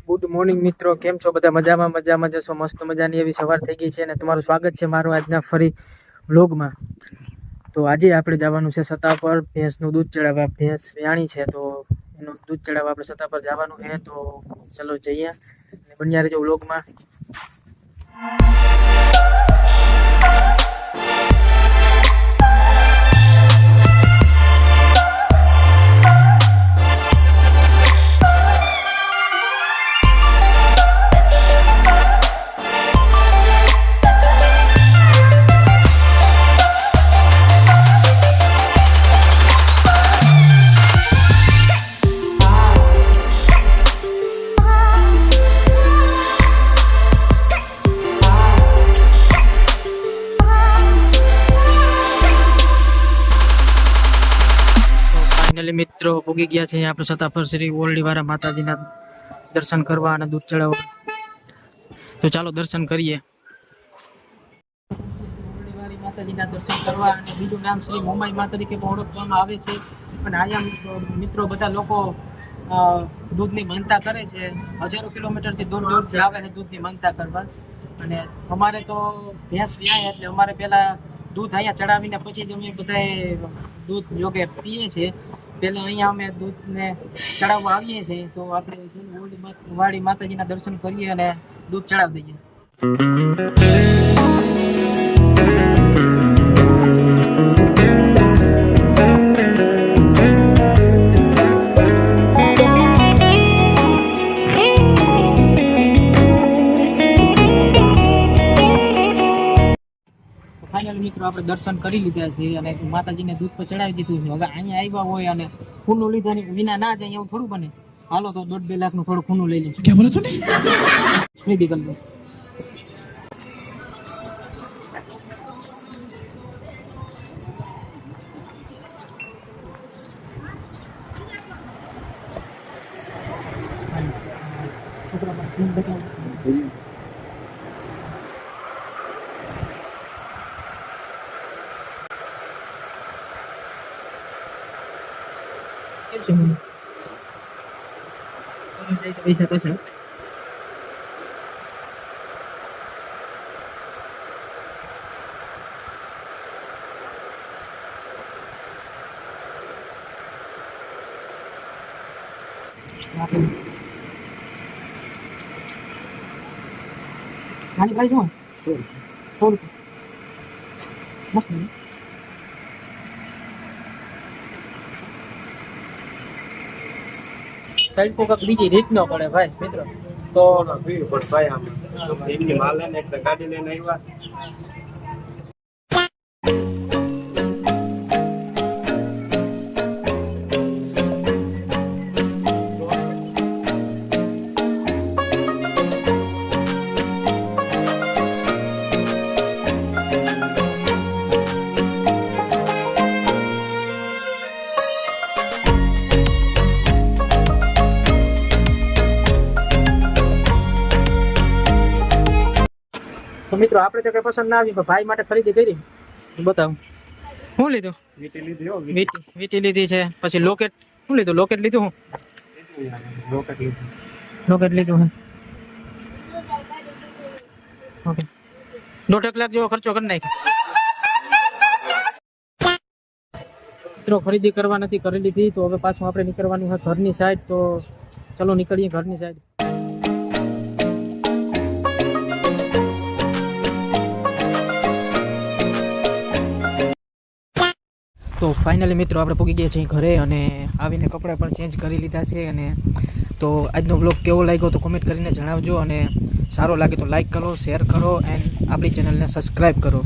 Good morning મિત્રો, કેમ છો બધા? મજામાં જશો? મસ્ત મજાની એવી સવાર થઈ ગઈ છે અને તમારું સ્વાગત છે મારું આજના ફરી વ્લોગમાં. તો આજે આપણે જવાનું છે સત્તા પર ભેંસનું દૂધ ચડાવવા. ભેંસ વ્યાણી છે તો એનું દૂધ ચડાવવા આપણે સત્તા પર જવાનું છે. તો ચલો જઈએ અને બન્યા રહેજો વ્લોગમાં. મિત્રો પૂગી ગયા છે આપણે સત્તા પર શ્રી ઓરડીવાળા માતાજીના દર્શન કરવા અને દૂધ ચડાવવા. તો ચાલો દર્શન કરીએ. ઓરડીવાળી માતાજીના દર્શન કરવા અને બીજું નામ શ્રી મોમાઈ મા તરીકે પણ ઓળખવામાં આવે છે. અને અહીંયા મિત્રો બધા લોકો દૂધની માનતા કરે છે. હજારો કિલોમીટરથી દૂરથી આવે છે દૂધની માનતા કરવા. અને અમારે તો ભેંસ વ્યાય એટલે અમારે પહેલાં દૂધ અહીંયા ચડાવીને પછી જ અમે બધાએ દૂધ જોકે પીએ છીએ. પહેલાં અહીંયા અમે દૂધને ચડાવવા આવીએ છીએ તો આપણે વાડી માતાજીના દર્શન કરીએ અને દૂધ ચડાવી દઈએ. ફાઇનલ મિત્રો આપણે દર્શન કરી લીધા છે અને માતાજીને દૂધ પર ચડાવી દીધું છે. હવે અહીંયા આવ્યા હોય અને ખૂનું લીધાની વિના ના જાય એવું થોડું બને. હાલો તો 1.5-2 લાખનું થોડું ખૂનું લઈ લઈએ. ક્યાં બોલો છો? મેડિકલ નું. પૈસા થશે. આની પ્રાઇસ શું? 100 રૂપિયા. મસ્ત. તડકો કાંક બીજી રીત ન પડે ભાઈ મિત્રો. તો ભાઈ આમ એમની માલ લઈને એક ગાડી લઈને આવ્યા. તો મિત્રો આપણે તો કઈ પસંદ ના આવી પણ ભાઈ માટે ખરીદી કરી. બતાવું શું લીધું? વીટી લીધી છે. પછી લોકેટ શું લીધું? લોકેટ લીધું. હું લોકેટ લીધું હે. ઓકે 1.5 લાખ જેવો ખર્ચો કરી નાખ્યો. મિત્રો ખરીદી કરવા નથી કરી લીધી તો હવે પાછું આપણે નીકળવાનું હોય ઘરની સાઈડ. તો ચલો નીકળીએ ઘરની સાઈડ. તો ફાઇનલી મિત્રો આપણે પહોંચી ગયા છીએ ઘરે અને આવીને કપડાં પણ ચેન્જ કરી લીધા છે. અને તો આજનો વ્લોગ કેવો લાગ્યો તો કોમેન્ટ કરીને જણાવજો અને સારો લાગે તો લાઈક કરો, શેર કરો એન્ડ આપણી ચેનલને સબસ્ક્રાઈબ કરો.